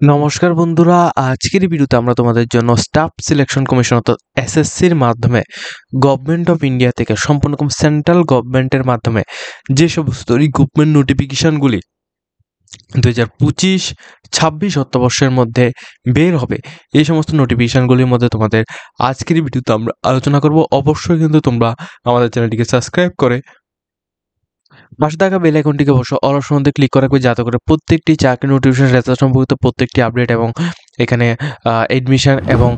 নমস্কার বন্ধুরা, আজকের এই ভিডিওতে আমরা তোমাদের জন্য স্টাফ সিলেকশন কমিশন অর্থাৎ এসএসসির মাধ্যমে গভর্নমেন্ট অফ ইন্ডিয়া থেকে সম্পূর্ণ সেন্ট্রাল গভর্নমেন্টের মাধ্যমে যে সমস্ত রিক্রুটমেন্ট নোটিফিকেশনগুলি 2025-26 অর্থবর্ষের মধ্যে বের হবে, এই সমস্ত নোটিফিকেশনগুলির মধ্যে তোমাদের আজকের এই ভিডিওতে আমরা আলোচনা করব। অবশ্যই কিন্তু তোমরা আমাদের চ্যানেলটিকে সাবস্ক্রাইব করে পাশে থাকা বেল আইকনটিকে অবশ্যই অল অপশন মধ্যে ক্লিক করা রাখবে, যাতে করে প্রত্যেকটি চাকরি নোটিফিকেশন রেজাল্ট সম্পর্কিত প্রত্যেকটি আপডেট এবং এখানে এডমিশন এবং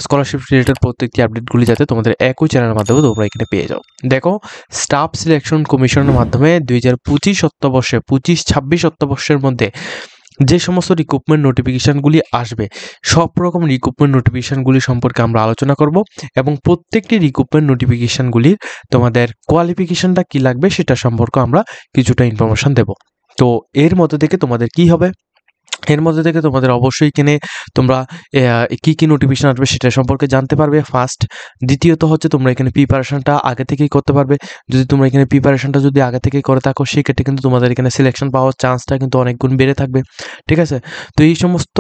স্কলারশিপ রিলেটেড প্রত্যেকটি আপডেটগুলি যাতে তোমাদের একই চ্যানেলের মাধ্যমে তোমরা এখানে পেয়ে যাও। দেখো, স্টাফ সিলেকশন কমিশনের মাধ্যমে 2025 অর্থবর্ষে 25-26 অর্থবর্ষের মধ্যে যে সমস্ত রিক্রুটমেন্ট নোটিফিকেশানগুলি আসবে, সব রকম রিক্রুটমেন্ট নোটিফিকেশানগুলি সম্পর্কে আমরা আলোচনা করব এবং প্রত্যেকটি রিক্রুটমেন্ট নোটিফিকেশানগুলির তোমাদের কোয়ালিফিকেশানটা কী লাগবে সেটা সম্পর্কে আমরা কিছুটা ইনফরমেশান দেব। তো এর মধ্যে থেকে তোমাদের কি হবে, এর মধ্যে থেকে তোমাদের অবশ্যই কিনে তোমরা কী কী নোটিফিকেশান আসবে সেটা সম্পর্কে জানতে পারবে ফার্স্ট। দ্বিতীয়ত হচ্ছে তোমরা এখানে প্রিপারেশনটা আগে থেকেই করতে পারবে। যদি তোমরা এখানে প্রিপারেশনটা যদি আগে থেকেই করে থাকো, সেক্ষেত্রে কিন্তু তোমাদের এখানে সিলেকশন পাওয়ার চান্সটা কিন্তু অনেক গুণ বেড়ে থাকবে। ঠিক আছে, তো এই সমস্ত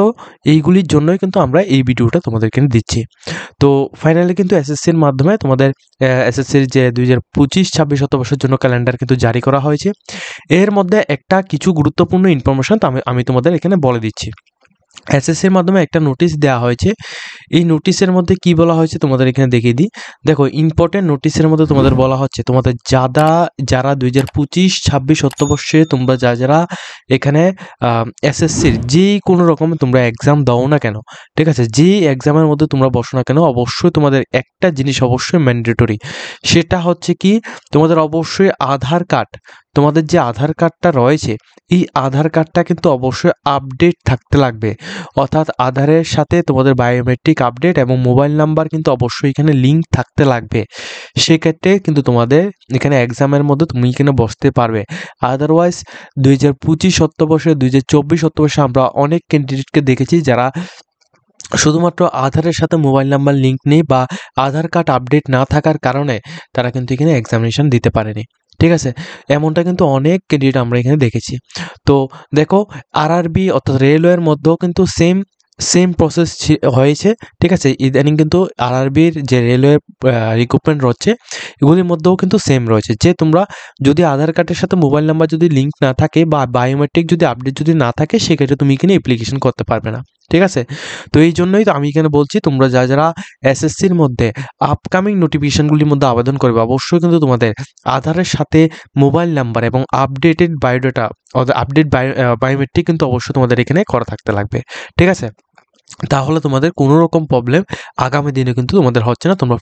এইগুলির জন্যই কিন্তু আমরা এই ভিডিওটা তোমাদের এখানে দিচ্ছি। তো ফাইনালি কিন্তু এসএসসির মাধ্যমে তোমাদের এসএসসির যে 2025-26 অর্থবর্ষের জন্য ক্যালেন্ডার কিন্তু জারি করা হয়েছে। এর মধ্যে একটা কিছু গুরুত্বপূর্ণ ইনফরমেশন আমি তোমাদের এখানে বলে দিচ্ছি। এসএসসির মাধ্যমে একটা নোটিশ দেওয়া হয়েছে। এই নোটিশের মধ্যে কি বলা হয়েছে তোমাদের এখানে দেখিয়ে দিই। দেখো, ইম্পর্টেন্ট নোটিশের মধ্যে তোমাদের বলা হচ্ছে তোমাদের যারা 2025-26 অর্থবর্ষে তোমরা যারা এখানে এসএসসির যে কোনো রকম তোমরা এক্সাম দাও না কেন, ঠিক আছে, যেই এক্সামের মধ্যে তোমরা বসো না কেন, অবশ্যই তোমাদের একটা জিনিস অবশ্যই ম্যান্ডেটরি। সেটা হচ্ছে কি, তোমাদের অবশ্যই আধার কার্ড, তোমাদের যে আধার কার্ডটা রয়েছে এই আধার কার্ডটা কিন্তু অবশ্যই আপডেট থাকতে লাগবে। অর্থাৎ আধারের সাথে তোমাদের বায়োমেট্রিক আপডেট এবং মোবাইল নাম্বার কিন্তু অবশ্যই এখানে লিঙ্ক থাকতে লাগবে। সেক্ষেত্রে কিন্তু তোমাদের এখানে এক্সামের মধ্যে তুমি এখানে বসতে পারবে। আদারওয়াইজ 2025 অর্থবর্ষে 2024 অর্থবর্ষে আমরা অনেক ক্যান্ডিডেটকে দেখেছি যারা শুধুমাত্র আধারের সাথে মোবাইল নাম্বার লিঙ্ক নেই বা আধার কার্ড আপডেট না থাকার কারণে তারা কিন্তু এখানে এক্সামিনেশন দিতে পারেনি। ঠিক আছে, এমনটা কিন্তু অনেক ক্যান্ডিডেট আমরা এখানে দেখেছি। তো দেখো, আরআরবি অর্থাৎ রেলওয়ের মধ্যেও কিন্তু সেম প্রসেস হয়েছে। ঠিক আছে, ইদানিং কিন্তু আরআরবির যে রেলওয়ে রিক্রুটমেন্ট রয়েছে এগুলির মধ্যেও কিন্তু সেম রয়েছে, যে তোমরা যদি আধার কার্ডের সাথে মোবাইল নাম্বার যদি লিঙ্ক না থাকে বা বায়োমেট্রিক যদি আপডেট যদি না থাকে, সেক্ষেত্রে তুমি এখানে অ্যাপ্লিকেশন করতে পারবে না। ঠিক আছে, তো এই জন্যই তো আমি এখানে বলছি তোমরা যারা এসএসসির মধ্যে আপকামিং নোটিফিকেশনগুলির মধ্যে আবেদন করবে, অবশ্যই কিন্তু তোমাদের আধারের সাথে মোবাইল নাম্বার এবং আপডেটেড বায়োডাটা আপডেট বায়োমেট্রিক কিন্তু অবশ্যই তোমাদের এখানে করা থাকতে লাগবে। ঠিক আছে, তাহলে তোমাদের কোনো রকম প্রবলেম আগামী দিনে কিন্তু তোমাদের হচ্ছে না। তোমরা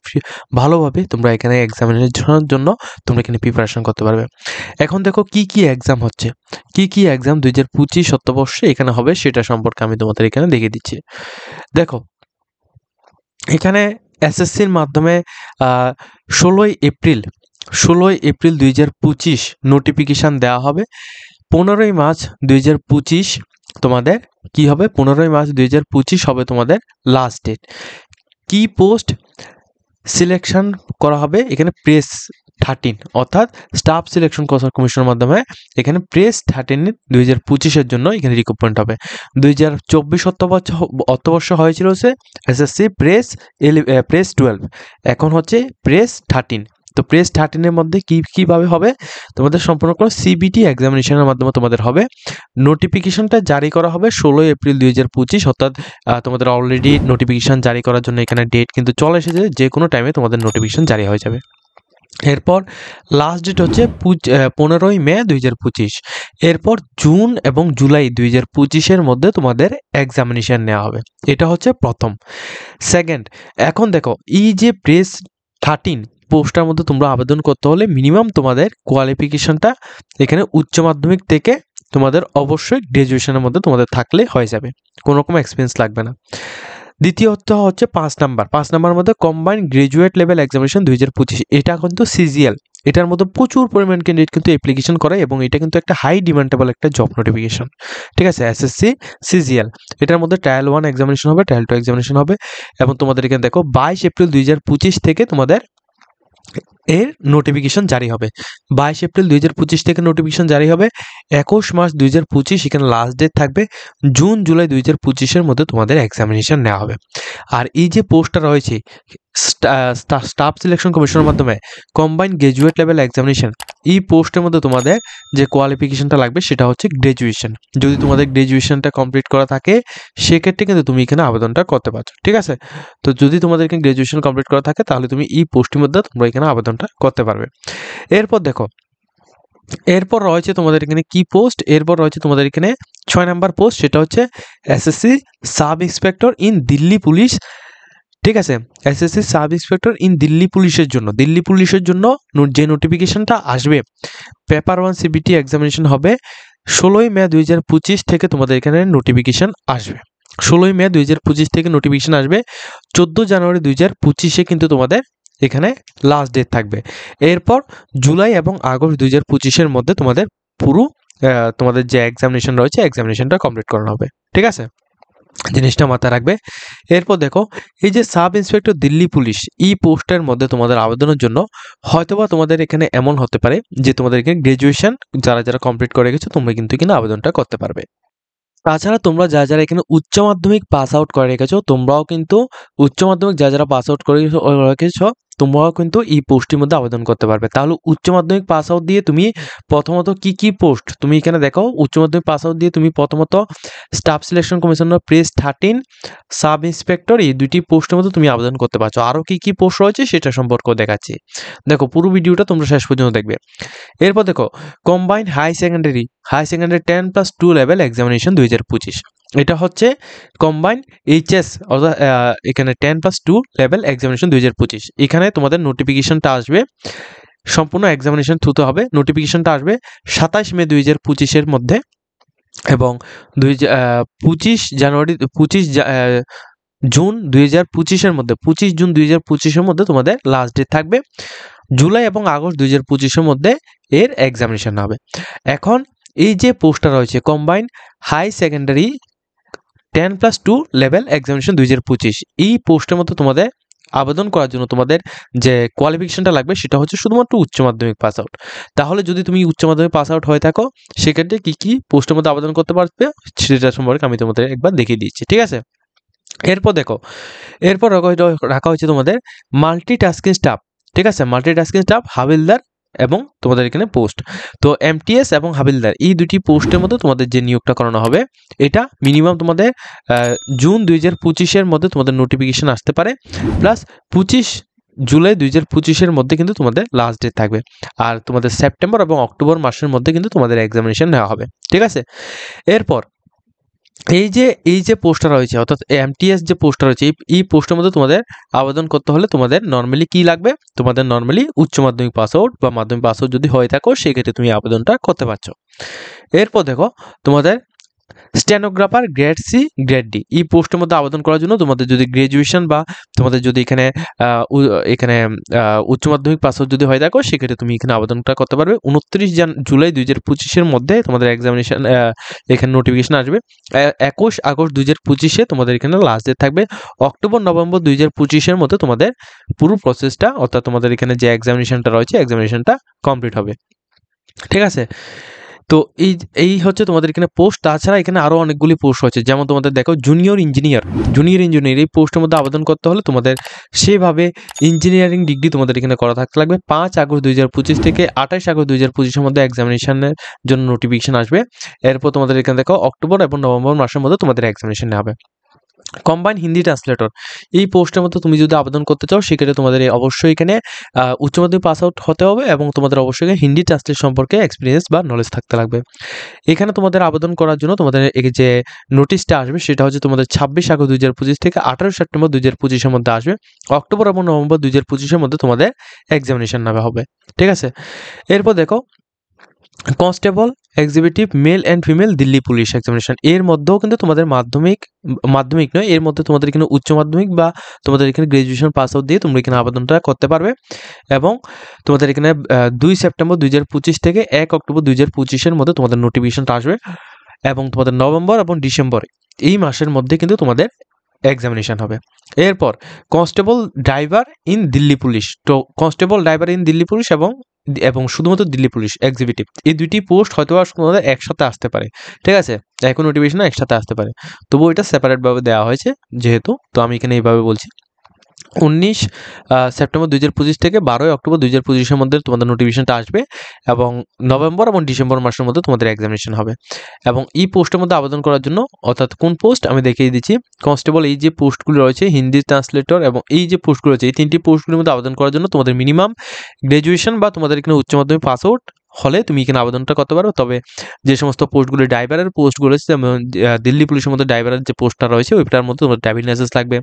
ভালোভাবে তোমরা এখানে এক্সামিনেশনের জন্য তোমরা এখানে প্রিপারেশন করতে পারবে। এখন দেখো কি কি এক্সাম হচ্ছে, কি কি এক্সাম 2025 অর্থবর্ষে এখানে হবে সেটা সম্পর্কে আমি তোমাদের এখানে দেখিয়ে দিচ্ছি। দেখো, এখানে এসএসসির মাধ্যমে 16ই এপ্রিল 2025 নোটিফিকেশান দেওয়া হবে। 15ই মার্চ 2025 তোমাদের কি হবে, 15ই মার্চ 2025 হবে তোমাদের লাস্ট ডেট। কি পোস্ট সিলেকশন করা হবে এখানে, প্রেস 13 অর্থাৎ স্টাফ সিলেকশন কমিশনের মাধ্যমে এখানে প্রেস 13 2025-এর জন্য এখানে রিক্রুটমেন্ট হবে। 2024 অর্থবর্ষ হয়েছিল হচ্ছে এসএসসি প্রেস 12, এখন হচ্ছে প্রেস 13। তো প্রেস 13-এর মধ্যে কীভাবে হবে, তোমাদের সম্পূর্ণ কোনো সিবিটি এক্সামিনেশনের মাধ্যমে তোমাদের হবে। নোটিফিকেশনটা জারি করা হবে 16 এপ্রিল 2025, অর্থাৎ তোমাদের অলরেডি নোটিফিকেশান জারি করার জন্য এখানে ডেট কিন্তু চলে এসেছে, যে কোনো টাইমে তোমাদের নোটিফিকেশান জারি হয়ে যাবে। এরপর লাস্ট ডেট হচ্ছে 15ই মে 2025। এরপর জুন এবং জুলাই 2025-এর মধ্যে তোমাদের এক্সামিনেশান নেওয়া হবে। এটা হচ্ছে প্রথম। সেকেন্ড, এখন দেখো এই যে প্রেস 13 পোস্টটার মধ্যে তোমরা আবেদন করতে হলে মিনিমাম তোমাদের কোয়ালিফিকেশনটা এখানে উচ্চ মাধ্যমিক থেকে তোমাদের অবশ্যই গ্র্যাজুয়েশনের মধ্যে তোমাদের থাকলে হয়ে যাবে, কোনো রকম এক্সপিরিয়েন্স লাগবে না। দ্বিতীয়ত হচ্ছে 5 নাম্বার মধ্যে কম্বাইন্ড গ্র্যাজুয়েট লেভেল এক্সামিনেশন 2025, এটা কিন্তু সিজিএল। এটার মধ্যে প্রচুর পরিমাণ ক্যান্ডিডেট কিন্তু অ্যাপ্লিকেশন করে এবং এটা কিন্তু একটা হাই ডিমান্ডেবল একটা জব নোটিফিকেশন। ঠিক আছে, এসএসসি সিজিএল, এটার মধ্যে ট্রায়াল 1 এক্সামিনেশন হবে, ট্রায়াল 2 এক্সামিনেশন হবে এবং তোমাদের এখানে দেখো 22 এপ্রিল 2025 থেকে তোমাদের এর নোটিফিকেশন জারি হবে। 22 এপ্রিল 2025 থেকে নোটিফিকেশন জারি হবে। 21 মার্চ 2025 এখানে লাস্ট ডেট থাকবে। জুন জুলাই 2025-এর মধ্যে তোমাদের এক্সামিনেশন নেওয়া হবে। আর এই যে পোস্টটা রয়েছে স্টাফ সিলেকশন কমিশনের মাধ্যমে কম্বাইন্ড গ্র্যাজুয়েট লেভেল এক্সামিনেশন, এই পোস্টের মধ্যে তোমাদের যে কোয়ালিফিকেশনটা লাগবে সেটা হচ্ছে গ্র্যাজুয়েশন। যদি তোমাদের গ্র্যাজুয়েশনটা কমপ্লিট করা থাকে সেক্ষেত্রে কিন্তু তুমি এখানে আবেদনটা করতে পারছো। ঠিক আছে, তো যদি তোমাদের এখানে গ্র্যাজুয়েশন কমপ্লিট করা থাকে তাহলে তুমি এই পোস্টের মধ্যে তোমরা এখানে আবেদনটা করতে পারবে। এরপর দেখো, এরপর রয়েছে তোমাদের এখানে কি পোস্ট, এরপর রয়েছে তোমাদের এখানে 6 নাম্বার পোস্ট, সেটা হচ্ছে SSC sub inspector in Delhi police. ঠিক আছে, SSC sub inspector in Delhi পুলিশের জন্য, দিল্লি পুলিশের জন্য যে নোটিফিকেশনটা আসবে, পেপার 1 সিবিটি এক্সামিনেশন হবে 16 মে 2025 থেকে তোমাদের এখানে নোটিফিকেশন আসবে। 16 মে 2025 থেকে নোটিফিকেশন আসবে। 14 জানুয়ারি 2025-এ কিন্তু তোমাদের এখানে লাস্ট ডেট থাকবে। এরপর জুলাই এবং আগস্ট 2025-এর মধ্যে তোমাদের পুরো তোমাদের যে এক্সামিনেশন রয়েছে এক্সামিনেশনটা কমপ্লিট করানো হবে। ঠিক আছে, জিনিসটা মাথায় রাখবে। এরপর দেখো, এই যে সাব ইন্সপেক্টর দিল্লি পুলিশ এই পোস্টের মধ্যে তোমাদের আবেদনের জন্য হয়তোবা তোমাদের এখানে এমন হতে পারে যে তোমাদের এখানে গ্র্যাজুয়েশন যারা যারা কমপ্লিট করে গেছো তোমরা কিন্তু এখানে আবেদনটা করতে পারবে। তাছাড়া তোমরা যারা যারা এখানে উচ্চ মাধ্যমিক পাস আউট করে রেখেছো, তোমরাও কিন্তু উচ্চ মাধ্যমিক যারা যারা পাস আউট করে রেখেছো তোমরাও কিন্তু এই পোস্টের মধ্যে আবেদন করতে পারবে। তাহলে উচ্চ মাধ্যমিক পাস আউট দিয়ে তুমি প্রথমত কি কি পোস্ট তুমি এখানে দেখো, উচ্চ মাধ্যমিক পাস আউট দিয়ে তুমি প্রথমত staff selection commissioner press 13 sub inspector এই দুটি পোস্টের মধ্যে তুমি আবেদন করতে পারছো। আরও কি কি পোস্ট রয়েছে সেটা সম্পর্কেও দেখাচ্ছি, দেখো পুরো ভিডিওটা তোমরা শেষ পর্যন্ত দেখবে। এরপর দেখো, combined higher secondary 10+2 level examination 2025, এটা হচ্ছে কম্বাইন্ড এইচএস অর্থাৎ এখানে 10+2 লেভেল এক্সামিনেশন 2025। এখানে তোমাদের নোটিফিকেশনটা আসবে, সম্পূর্ণ এক্সামিনেশন থ্রুতে হবে। নোটিফিকেশনটা আসবে 27 মে 2025-এর মধ্যে এবং 25 জুন 2025-এর মধ্যে, 25 জুন 2025-এর মধ্যে তোমাদের লাস্ট ডেট থাকবে। জুলাই এবং আগস্ট 2025-এর মধ্যে এর এক্সামিনেশন হবে। এখন এই যে পোস্টটা রয়েছে combined higher secondary 10+2 level examination 2025, এই পোস্টের মধ্যে তোমাদের আবেদন করার জন্য তোমাদের যে কোয়ালিফিকেশনটা লাগবে সেটা হচ্ছে শুধুমাত্র উচ্চ মাধ্যমিক পাস আউট। তাহলে যদি তুমি উচ্চ মাধ্যমিক পাস আউট হয়ে থাকো সেক্ষেত্রে কি কি পোস্টের মধ্যে আবেদন করতে পারবে সেটা সম্পর্কে আমি তোমাদের একবার দেখিয়ে দিচ্ছি। ঠিক আছে, এরপর দেখো, এরপর রাখা হয়েছে তোমাদের মাল্টিটাস্কিং স্টাফ। ঠিক আছে, মাল্টিটাস্কিং স্টাফ হাবিলদার এবং তোমাদের এখানে পোস্ট, তো এমটিএস এবং হাবিলদার এই দুটি পোস্টের মধ্যে তোমাদের যে নিয়োগটা করানো হবে এটা মিনিমাম তোমাদের জুন 2025-এর মধ্যে তোমাদের নোটিফিকেশন আসতে পারে, প্লাস 25 জুলাই 2025-এর মধ্যে কিন্তু তোমাদের লাস্ট ডেট থাকবে। আর তোমাদের সেপ্টেম্বর এবং অক্টোবর মাসের মধ্যে কিন্তু তোমাদের এক্সামিনেশন নেওয়া হবে। ঠিক আছে, এরপর এই যে পোস্টটা রয়েছে অর্থাৎ এমটিএস যে পোস্টটা রয়েছে এই পোস্টের মধ্যে তোমাদের আবেদন করতে হলে তোমাদের নর্মালি কি লাগবে, তোমাদের নর্মালি উচ্চ মাধ্যমিক পাস আউট বা মাধ্যমিক পাস আউট যদি হয়ে থাকো সেক্ষেত্রে তুমি আবেদনটা করতে পারছো। এরপর দেখো, তোমাদের stenographer grade C grade D এই পোস্টের মধ্যে আবেদন করার জন্য তোমাদের যদি গ্র্যাজুয়েশন বা তোমাদের যদি এখানে উচ্চ মাধ্যমিক পাস আউট যদি হয়ে থাকো সেক্ষেত্রে তুমি এখানে আবেদনটা করতে পারবে। 29 জুলাই 2025-এর মধ্যে তোমাদের এক্সামিনেশন এখানে নোটিফিকেশন আসবে। 21 আগস্ট 2025-এ তোমাদের এখানে লাস্ট ডেট থাকবে। অক্টোবর নভেম্বর 2025-এর মধ্যে তোমাদের পুরো প্রসেসটা অর্থাৎ তোমাদের এখানে যে এক্সামিনেশনটা রয়েছে এক্সামিনেশনটা কমপ্লিট হবে। ঠিক আছে, তো এই হচ্ছে তোমাদের এখানে পোস্ট। তাছাড়া এখানে আরও অনেকগুলি পোস্ট রয়েছে, যেমন তোমাদের দেখো জুনিয়র ইঞ্জিনিয়ার এই পোস্টের মধ্যে আবেদন করতে হলে তোমাদের সেভাবে ইঞ্জিনিয়ারিং ডিগ্রি তোমাদের এখানে করা থাকতে লাগবে। 5 আগস্ট 2025 থেকে 28 আগস্ট 2025-এর মধ্যে এক্সামিনেশনের জন্য নোটিফিকেশন আসবে। এরপর তোমাদের এখানে দেখো অক্টোবর এবং নভেম্বর মাসের মধ্যে তোমাদের এক্সামিনেশন হবে। কম্বাইন্ড হিন্দি ট্রান্সলেটর এই পোস্টের মধ্যে তুমি যদি আবেদন করতে চাও সেক্ষেত্রে তোমাদের অবশ্যই এখানে উচ্চ মাধ্যমিক পাস আউট হতে হবে এবং তোমাদের অবশ্যই হিন্দি ট্রান্সলেট সম্পর্কে এক্সপিরিয়েন্স বা নলেজ থাকতে লাগবে। এখানে তোমাদের আবেদন করার জন্য তোমাদের এই যে নোটিশটা আসবে সেটা হচ্ছে তোমাদের 26 আগস্ট 2025 থেকে 18 সেপ্টেম্বর 2025-এর মধ্যে আসবে। অক্টোবর এবং নভেম্বর 2025-এর মধ্যে তোমাদের এক্সামিনেশন নেওয়া হবে। ঠিক আছে, এরপর দেখো constable executive male and female Delhi police examination, এর মধ্যেও কিন্তু তোমাদের মাধ্যমিক নয়, এর মধ্যে তোমাদের এখানে উচ্চ মাধ্যমিক বা তোমাদের এখানে গ্র্যাজুয়েশন পাস আউট দিয়ে তোমরা এখানে আবেদনটা করতে পারবে এবং তোমাদের এখানে 2 সেপ্টেম্বর 2025 থেকে 1 অক্টোবর 2025-এর মধ্যে তোমাদের নোটিফিকেশনটা আসবে এবং তোমাদের নভেম্বর এবং ডিসেম্বর এই মাসের মধ্যে কিন্তু তোমাদের এক্সামিনেশন হবে। এরপর constable driver in Delhi police, তো constable driver in Delhi police এবং এবং শুধুমাত্র দিল্লি পুলিশ এক্সিকিউটিভ, এই দুইটি পোস্ট হয়তো তোমাদের একসাথে আসতে পারে, ঠিক আছে, একই নোটিফিকেশন একসাথে আসতে পারে, তবুও এটা সেপারেটভাবে দেওয়া হয়েছে যেহেতু, তো আমি এখানে এইভাবে বলছি। 19 সেপ্টেম্বর 2025 থেকে 12 অক্টোবর 2025-এর মধ্যে তোমাদের নোটিফিকেশনটা আসবে এবং নভেম্বর এবং ডিসেম্বর মাসের মধ্যে তোমাদের এক্সামিনেশন হবে। এবং এই পোস্টের মধ্যে আবেদন করার জন্য, অর্থাৎ কোন পোস্ট আমি দেখিয়ে দিচ্ছি, কনস্টেবল এই যে পোস্টগুলো রয়েছে, হিন্দি ট্রান্সলেটর এবং এই যে পোস্টগুলো রয়েছে, এই তিনটি পোস্টগুলোর মধ্যে আবেদন করার জন্য তোমাদের মিনিমাম গ্র্যাজুয়েশন বা তোমাদের এখানে উচ্চ মাধ্যমিক পাস আউট হলে তুমি এখানে আবেদনটা করতে পারো। তবে যে সমস্ত পোস্টগুলো ড্রাইভারের পোস্টগুলো রয়েছে, যেমন দিল্লি পুলিশের মধ্যে ড্রাইভারের যে পোস্টটা রয়েছে ওইটার মধ্যে তোমাদের ড্রাইভিং লাইসেন্স লাগবে।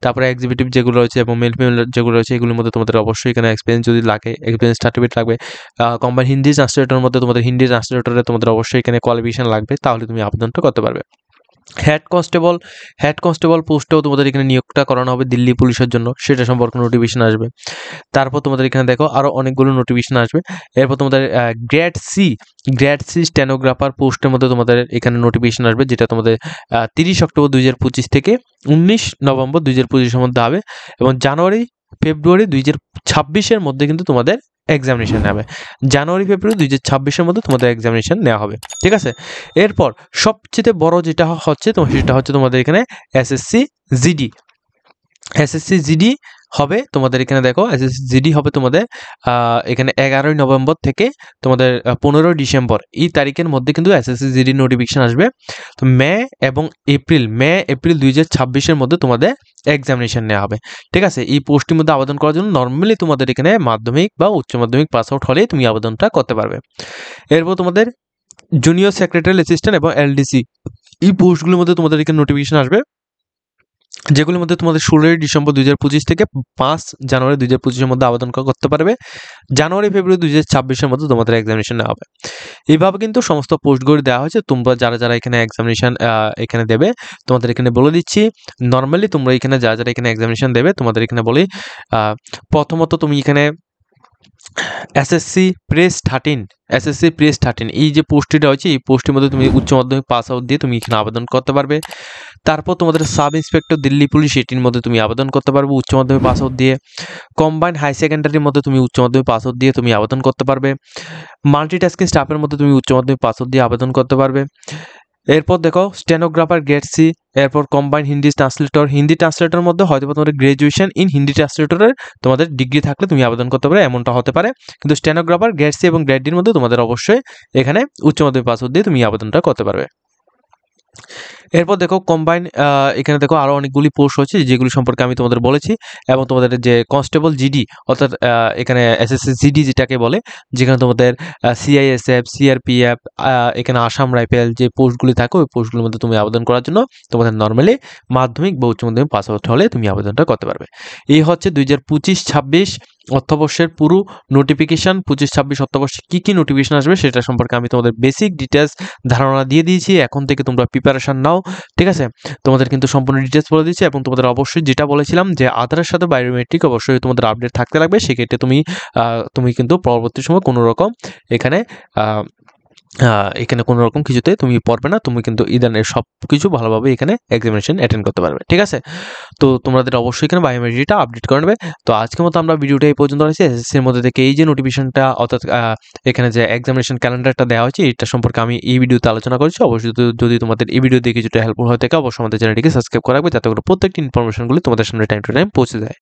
তারপরে এক্সিকিউটিভ যেগুলো রয়েছে এবং মেল ফিমেল যেগুলো রয়েছে এগুলোর মধ্যে তোমাদের অবশ্যই এখানে এক্সপিরিয়েন্স যদি লাগে, এক্সপিরিয়েন্স সার্টিফিকেট লাগবে। কম্বাইন হিন্দি ট্রান্সলেটরের মধ্যে তোমাদের হিন্দি ট্রান্সলেটরে তোমাদের অবশ্যই এখানে কোয়ালিফিকেশন লাগবে, তাহলে তুমি আবেদনটা করতে পারবে। হেড কনস্টেবল পোস্টেও তোমাদের এখানে নিয়োগটা করানো হবে দিল্লি পুলিশের জন্য, সেটা সম্পর্কে নোটিফিকেশন আসবে। তারপর তোমাদের এখানে দেখো আরও অনেকগুলো নোটিফিকেশন আসবে। এরপর তোমাদের গ্রেড সি স্টেনোগ্রাফার পোস্টের মধ্যে তোমাদের এখানে নোটিফিকেশন আসবে, যেটা তোমাদের 30 অক্টোবর 2025 থেকে 19 নভেম্বর 2025-এর মধ্যে হবে এবং ফেব্রুয়ারি 2026-এর মধ্যে কিন্তু তোমাদের এক্সামিনেশন নেবে। ফেব্রুয়ারি 2026-এর মধ্যে তোমাদের এক্সামিনেশন নেওয়া হবে, ঠিক আছে। এরপর সবচেয়ে বড় যেটা হচ্ছে সেটা হচ্ছে তোমাদের এখানে এসএসসি জিডি হবে তোমাদের এখানে দেখো, এসএসসি জিডি হবে তোমাদের এখানে 11 নভেম্বর থেকে তোমাদের 15 ডিসেম্বর এই তারিখের মধ্যে কিন্তু এসএসসি জিডি নোটিফিকেশন আসবে। তো মে এপ্রিল 2026-এর মধ্যে তোমাদের এক্সামিনেশন নেওয়া হবে, ঠিক আছে। এই পোস্টের মধ্যে আবেদন করার জন্য নর্মালি তোমাদের এখানে মাধ্যমিক বা উচ্চ মাধ্যমিক পাস আউট হলেই তুমি আবেদনটা করতে পারবে। এরপর তোমাদের জুনিয়র সেক্রেটারি অ্যাসিস্ট্যান্ট এবং এলডিসি এই পোস্টগুলোর মধ্যে তোমাদের এখানে নোটিফিকেশন আসবে, যেগুলোর মধ্যে তোমাদের 16 ডিসেম্বর 2025 থেকে 5 জানুয়ারি 2025-এর মধ্যে আবেদন করতে পারবে। ফেব্রুয়ারি 2026-এর মধ্যে তোমাদের এক্সামিনেশন নেওয়া হবে। এইভাবে কিন্তু সমস্ত পোস্টগুলি দেওয়া হয়েছে। তোমরা যারা এখানে এক্সামিনেশন এখানে দেবে, তোমাদের এখানে বলে দিচ্ছি, নর্মালি তোমরা এখানে যারা এখানে এক্সামিনেশন দেবে তোমাদের এখানে বলি, প্রথমত তুমি এখানে এসএসসি প্রেস 13 এই যে পোস্টটি রয়েছে এই পোস্টের মধ্যে তুমি উচ্চ মাধ্যমিক পাস আউট দিয়ে তুমি এখানে আবেদন করতে পারবে। তারপর তোমাদের সাব ইন্সপেক্টর দিল্লি পুলিশ এটির মধ্যে তুমি আবেদন করতে পারবে উচ্চ মাধ্যমিক পাস আউট দিয়ে। কম্বাইন্ড হাই সেকেন্ডারির মধ্যে তুমি উচ্চ মাধ্যমিক পাস আউট দিয়ে তুমি আবেদন করতে পারবে। মাল্টিটাস্কিং স্টাফের মধ্যে তুমি উচ্চ মাধ্যমিক পাস আউট দিয়ে আবেদন করতে পারবে। এরপর দেখো স্টেনোগ্রাফার গ্রেড সি, এরপর কম্বাইন্ড হিন্দি ট্রান্সলেটরের মধ্যে হয়তো তোমাদের গ্র্যাজুয়েশন ইন হিন্দি ট্রান্সলেটরের তোমাদের ডিগ্রি থাকলে তুমি আবেদন করতে পারো, এমনটা হতে পারে। কিন্তু স্টেনোগ্রাফার গ্রেড সি এবং গ্রেড ডির মধ্যে তোমাদের অবশ্যই এখানে উচ্চ মাধ্যমিক পাস আউট দিয়ে তুমি আবেদনটা করতে পারবে। এরপর দেখো কম্বাইন, এখানে দেখো আরও অনেকগুলি পোস্ট হচ্ছে যেগুলি সম্পর্কে আমি তোমাদের বলেছি, এবং তোমাদের যে কনস্টেবল জিডি অর্থাৎ এখানে এসএসসি জিডি যেটাকে বলে, যেখানে তোমাদের সিআইএসএফ, সিআরপিএফ, এখানে আসাম রাইফেল যে পোস্টগুলি থাকে ওই পোস্টগুলির মধ্যে তুমি আবেদন করার জন্য তোমাদের নর্মালি মাধ্যমিক বা উচ্চ মাধ্যমিক পাস আউট হলে তুমি আবেদনটা করতে পারবে। এই হচ্ছে 2025-26 অর্থবর্ষের পুরো নোটিফিকেশান। 25-26 অর্থবর্ষে কী নোটিফিকেশান আসবে সেটা সম্পর্কে আমি তোমাদের বেসিক ডিটেলস ধারণা দিয়ে দিয়েছি। এখন থেকে তোমরা প্রিপারেশান নাও, ঠিক আছে। তোমাদের কিন্তু সম্পূর্ণ ডিটেলস বলে দিচ্ছি, এবং তোমাদের অবশ্যই যেটা বলেছিলাম যে আধারের সাথে বায়োমেট্রিক অবশ্যই তোমাদের আপডেট থাকতে লাগবে। সেক্ষেত্রে তুমি কিন্তু পরবর্তী সময় কোনো রকম এখানে কোনো রকম কিছুতে তুমি পড়বে না, তুমি কিন্তু ইদানের সব কিছু ভালোভাবে এখানে এক্সামিনেশন অ্যাটেন্ড করতে পারবে, ঠিক আছে। তো তোমাদের অবশ্যই এখানে বায়োমেট্রিকটা আপডেট করে নেবে। তো আজকের মতো আমরা ভিডিওটা এই পর্যন্ত রয়েছে। এসএসসির মধ্যে থেকে এই যে নোটিফিকেশনটা অর্থাৎ এখানে যে এক্সামিনেশন ক্যালেন্ডারটা দেওয়া হয়েছে এটা সম্পর্কে আমি এই ভিডিওতে আলোচনা করেছি। অবশ্যই যদি তোমাদের এই ভিডিও দেখে কিছুটা হেল্পফুল হয়ে থাকে অবশ্যই আমাদের চ্যানেলটিকে সাবস্ক্রাইব করা রাখবে, যাতে করে প্রত্যেকটি ইনফরমেশনগুলি তোমাদের সামনে টাইম টু টাইম পৌঁছে যায়।